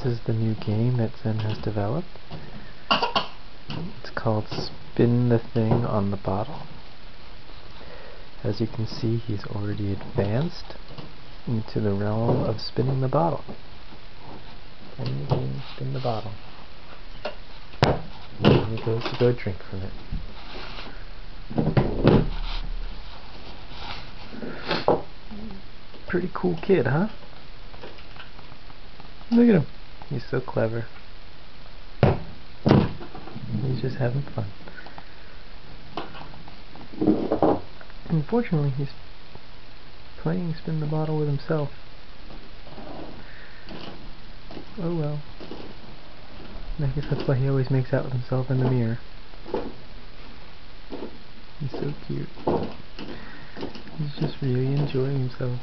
This is the new game that Zen has developed. It's called Spin the Thing on the Bottle. As you can see, he's already advanced into the realm of spinning the bottle. Can you spin the bottle? And he goes to go drink from it. Pretty cool kid, huh? Look at him. He's so clever. He's just having fun. Unfortunately, he's playing spin the bottle with himself. Oh well. I guess that's why he always makes out with himself in the mirror. He's so cute. He's just really enjoying himself.